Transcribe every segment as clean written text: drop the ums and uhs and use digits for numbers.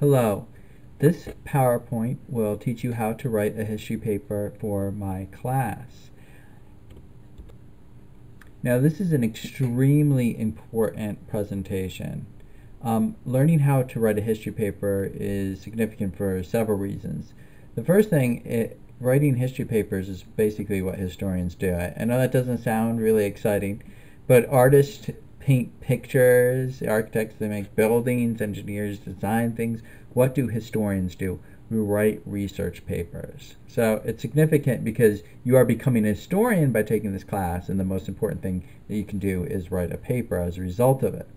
Hello. This PowerPoint will teach you how to write a history paper for my class. Now, this is an extremely important presentation. Learning how to write a history paper is significant for several reasons. The first thing, writing history papers is basically what historians do. I know that doesn't sound really exciting, but artists paint pictures, architects, they make buildings, engineers design things. What do historians do? We write research papers. So it's significant because you are becoming a historian by taking this class, and the most important thing that you can do is write a paper as a result of it.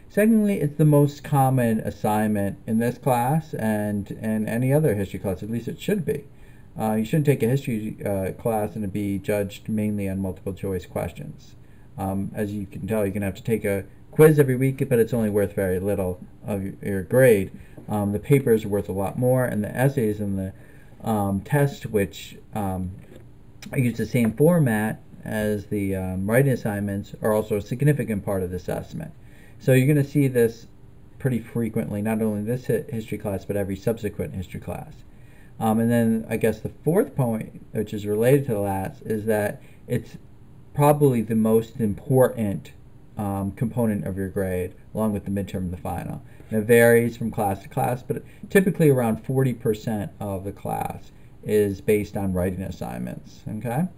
Secondly, it's the most common assignment in this class and any other history class, at least it should be. You shouldn't take a history class and be judged mainly on multiple choice questions. As you can tell, you're going to have to take a quiz every week, but it's only worth very little of your grade. The papers are worth a lot more, and the essays and the test, which use the same format as the writing assignments, are also a significant part of the assessment. So you're going to see this pretty frequently, not only this history class, but every subsequent history class. And then I guess the fourth point, which is related to the last, is that it's probably the most important component of your grade, along with the midterm and the final. And it varies from class to class, but typically around 40% of the class is based on writing assignments. Okay,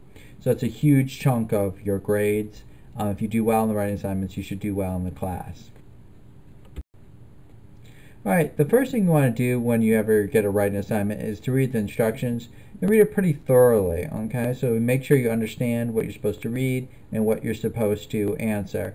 so it's a huge chunk of your grades. If you do well in the writing assignments, you should do well in the class. Alright, the first thing you want to do when you ever get a writing assignment is to read the instructions and read it pretty thoroughly. Okay, so make sure you understand what you're supposed to read and what you're supposed to answer.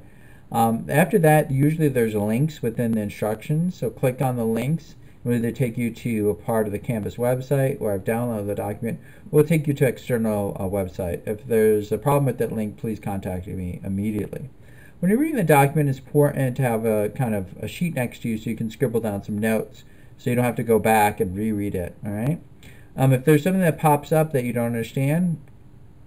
After that, usually there's links within the instructions, so click on the links. It will either take you to a part of the Canvas website where I've downloaded the document, or it'll take you to an external website. If there's a problem with that link, please contact me immediately. When you're reading the document, it's important to have a kind of a sheet next to you so you can scribble down some notes so you don't have to go back and reread it. All right. If there's something that pops up that you don't understand,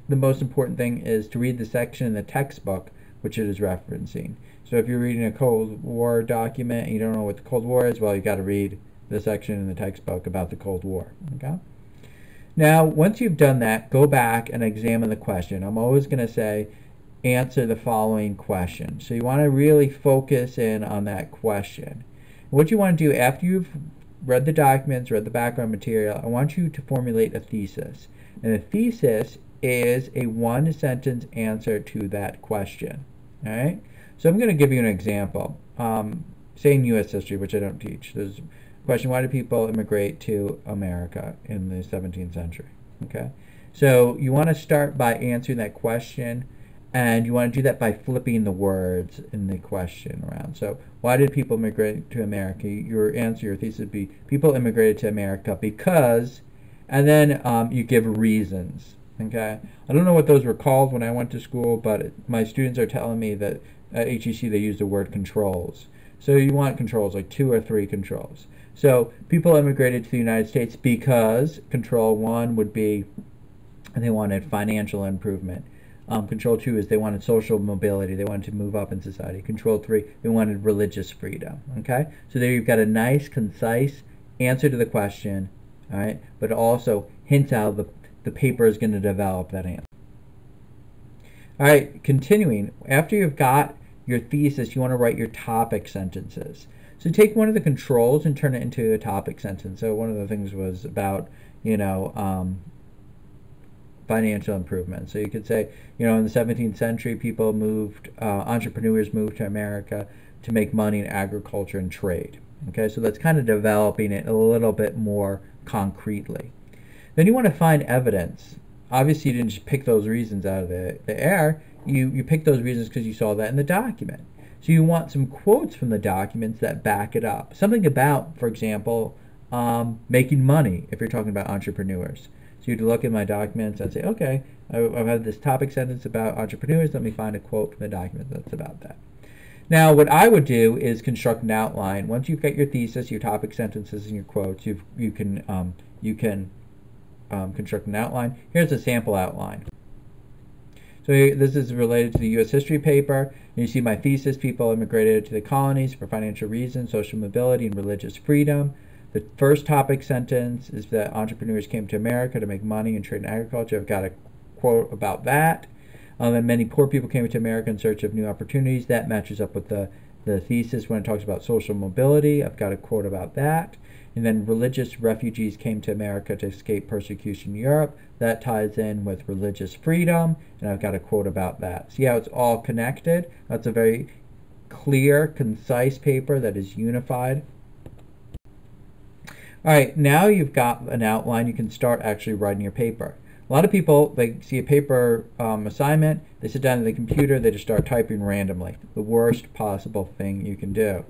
the most important thing is to read the section in the textbook which it is referencing. So if you're reading a Cold War document and you don't know what the Cold War is, well, you got to read the section in the textbook about the Cold War. Okay. Now, once you've done that, go back and examine the question. I'm always going to say, answer the following question. So you want to really focus in on that question. What you want to do after you've read the documents, read the background material, I want you to formulate a thesis. And a thesis is a one-sentence answer to that question. All right? So I'm going to give you an example. Say in U.S. history, which I don't teach. There's a question, why did people immigrate to America in the 17th century? Okay? So you want to start by answering that question, and you want to do that by flipping the words in the question around. So why did people immigrate to America? Your answer, your thesis would be, people immigrated to America because, and then you give reasons. Okay? I don't know what those were called when I went to school, but my students are telling me that at HEC they use the word controls. So you want controls, like 2 or 3 controls. So people immigrated to the United States because control 1 would be they wanted financial improvement. Control 2 is they wanted social mobility. They wanted to move up in society. Control 3, they wanted religious freedom. Okay? So there you've got a nice, concise answer to the question, all right? But it also hints how the paper is going to develop that answer. All right, continuing. After you've got your thesis, you want to write your topic sentences. So take one of the controls and turn it into a topic sentence. So one of the things was about, financial improvement. So you could say, in the 17th century, people moved, entrepreneurs moved to America to make money in agriculture and trade. Okay, so that's kind of developing it a little bit more concretely. Then you want to find evidence. Obviously, you didn't just pick those reasons out of the air. You picked those reasons because you saw that in the document. So you want some quotes from the documents that back it up. Something about, for example, making money if you're talking about entrepreneurs. So you'd look at my documents and say, okay, I've had this topic sentence about entrepreneurs. Let me find a quote from the document that's about that. Now, what I would do is construct an outline. Once you've got your thesis, your topic sentences, and your quotes, you can construct an outline. Here's a sample outline. So this is related to the U.S. history paper. You see my thesis, people immigrated to the colonies for financial reasons, social mobility, and religious freedom. The first topic sentence is that entrepreneurs came to America to make money and trade in agriculture. I've got a quote about that. And many poor people came to America in search of new opportunities. That matches up with the thesis when it talks about social mobility. I've got a quote about that. And then religious refugees came to America to escape persecution in Europe. That ties in with religious freedom, and I've got a quote about that. See how it's all connected? That's a very clear, concise paper that is unified. All right, now you've got an outline. You can start actually writing your paper. A lot of people, they see a paper assignment, they sit down at the computer, they just start typing randomly. The worst possible thing you can do.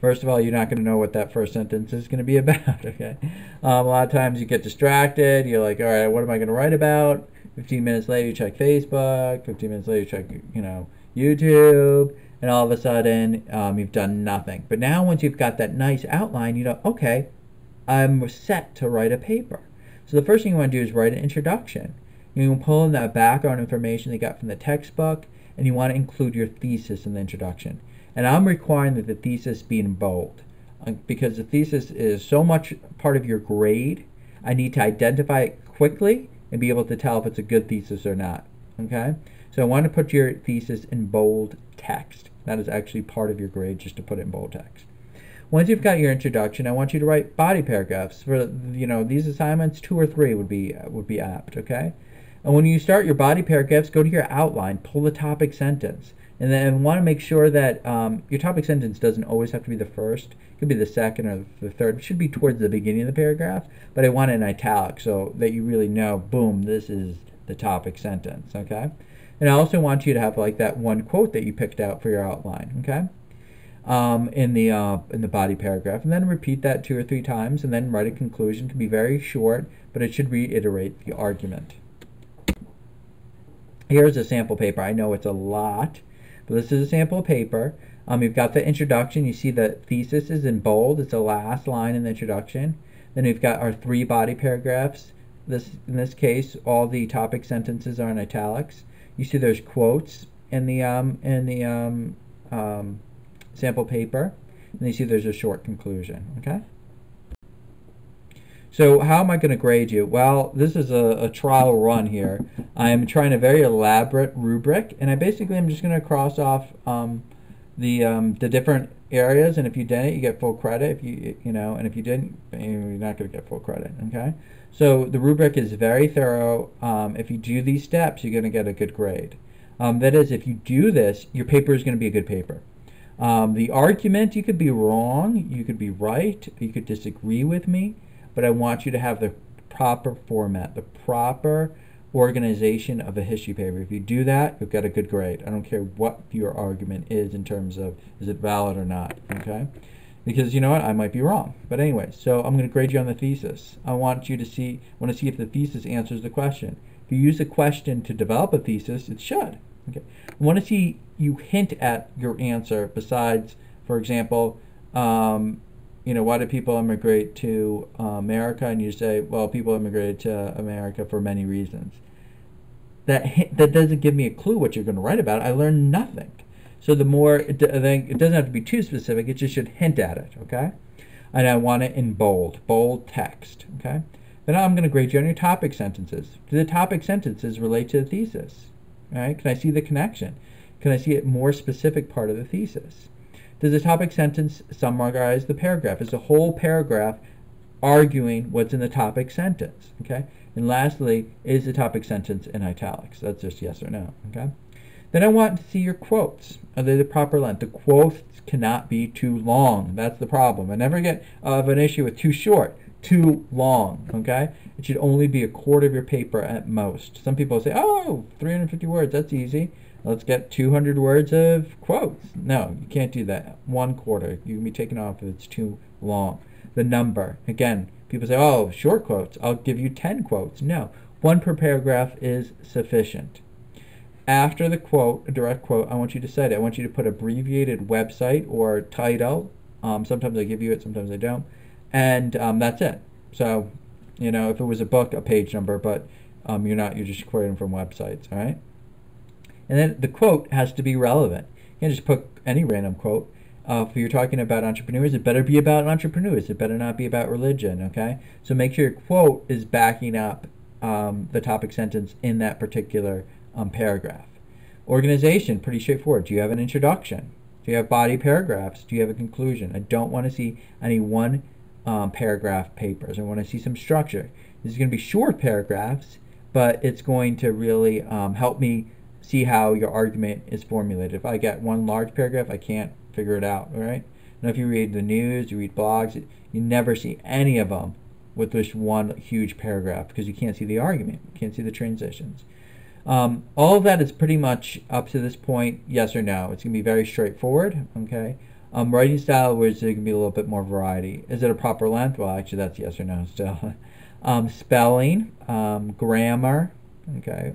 First of all, you're not going to know what that first sentence is going to be about, okay? A lot of times you get distracted. You're like, all right, what am I going to write about? 15 minutes later, you check Facebook. 15 minutes later, you check, YouTube. And all of a sudden, you've done nothing. But now once you've got that nice outline, you know, okay, I'm set to write a paper. So the first thing you want to do is write an introduction. You can pull in that background information they got from the textbook, and you want to include your thesis in the introduction. And I'm requiring that the thesis be in bold because the thesis is so much part of your grade. I need to identify it quickly and be able to tell if it's a good thesis or not. Okay? So I want to put your thesis in bold text. That is actually part of your grade, just to put it in bold text. Once you've got your introduction, I want you to write body paragraphs. For these assignments, 2 or 3 would be apt. Okay? And when you start your body paragraphs, go to your outline, pull the topic sentence. And then want to make sure that your topic sentence doesn't always have to be the first. It could be the second or the third. It should be towards the beginning of the paragraph, but I want it in italic so that you really know, boom, this is the topic sentence, okay? And I also want you to have like that one quote that you picked out for your outline, okay? In the body paragraph, and then repeat that 2 or 3 times, and then write a conclusion. It can be very short, but it should reiterate the argument. Here's a sample paper. I know it's a lot, but this is a sample paper. You've got the introduction. You see the thesis is in bold. It's the last line in the introduction. Then we've got our 3 body paragraphs. In this case, all the topic sentences are in italics. You see there's quotes in the sample paper, and you see there's a short conclusion. Okay. So how am I going to grade you? Well, this is a trial run here. I'm trying a very elaborate rubric, and I basically am just going to cross off the different areas, and if you did it, you get full credit. And if you didn't, you're not going to get full credit. Okay. So the rubric is very thorough. If you do these steps, you're going to get a good grade. That is, if you do this, your paper is going to be a good paper. The argument, you could be wrong, you could be right, you could disagree with me. But I want you to have the proper format, the proper organization of a history paper. If you do that, you'll get a good grade. I don't care what your argument is in terms of is it valid or not, okay? Because you know what, I might be wrong. But anyway, so I'm going to grade you on the thesis. I want to see if the thesis answers the question. If you use a question to develop a thesis, it should. Okay. I want to see you hint at your answer besides, for example, why do people immigrate to America? And you say, well, people immigrated to America for many reasons. That doesn't give me a clue what you're going to write about. I learned nothing. So the more, it doesn't have to be too specific. It just should hint at it, okay? And I want it in bold text, okay? Then I'm going to grade you on your topic sentences. Do the topic sentences relate to the thesis? All right? Can I see the connection? Can I see a more specific part of the thesis? Does the topic sentence summarize the paragraph? Is the whole paragraph arguing what's in the topic sentence? Okay. And lastly, is the topic sentence in italics? That's just yes or no. Okay. Then I want to see your quotes. Are they the proper length? The quotes cannot be too long. That's the problem. I never get an issue with too short, too long. Okay. It should only be a quarter of your paper at most. Some people say, oh, 350 words. That's easy. Let's get 200 words of quotes. No, you can't do that. 1/4. You can be taken off if it's too long. The number. Again, people say, oh, short quotes. I'll give you 10 quotes. No. 1 per paragraph is sufficient. After the quote, a direct quote, I want you to cite it. I want you to put abbreviated website or title. Sometimes I give you it, sometimes I don't. And that's it. So, if it was a book, a page number, but you're just quoting from websites, all right? And then the quote has to be relevant. You can't just put any random quote. if you're talking about entrepreneurs, it better be about entrepreneurs. It better not be about religion, okay? So make sure your quote is backing up the topic sentence in that particular paragraph. Organization, pretty straightforward. Do you have an introduction? Do you have body paragraphs? Do you have a conclusion? I don't want to see any one paragraph papers. I want to see some structure. This is going to be short paragraphs, but it's going to really help me see how your argument is formulated. If I get one large paragraph, I can't figure it out, all right? Now, if you read the news, you read blogs, you never see any of them with this one huge paragraph because you can't see the argument. You can't see the transitions. All of that is pretty much up to this point, yes or no. It's going to be very straightforward, okay? Writing style, where there can be a little bit more variety. Is it a proper length? Well, actually, that's yes or no still. Spelling, grammar, okay?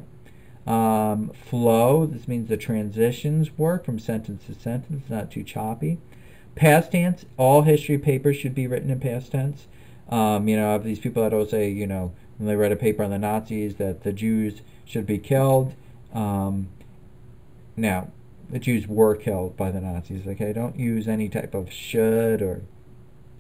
Flow, this means the transitions work from sentence to sentence, not too choppy. Past tense, all history papers should be written in past tense. You know, of these people that always say, you know, when they read a paper on the Nazis that the Jews should be killed. Now, the Jews were killed by the Nazis, okay? Don't use any type of should or,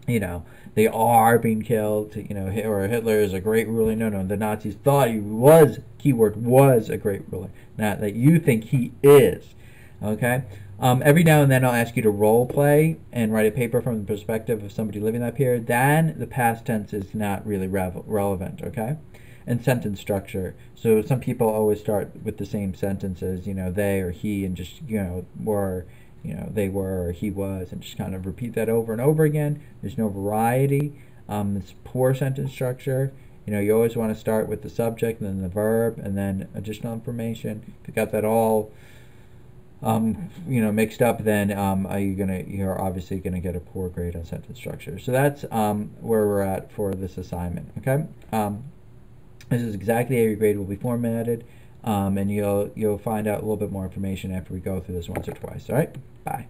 you know, they are being killed, you know, or Hitler is a great ruler. No, the Nazis thought he was, keyword, was a great ruler, not that you think he is, okay? Every now and then I'll ask you to role play and write a paper from the perspective of somebody living that period. Then the past tense is not really relevant, okay? And sentence structure. So some people always start with the same sentences, you know, they or he, and just, you know, were, you know, they were or he was, and just kind of repeat that over and over again. There's no variety. It's poor sentence structure. You know, you always want to start with the subject and then the verb and then additional information. If you got that all you know, mixed up, then you're obviously gonna get a poor grade on sentence structure. So that's where we're at for this assignment. Okay, this is exactly how your grade will be formatted, and you'll find out a little bit more information after we go through this once or twice. All right, bye.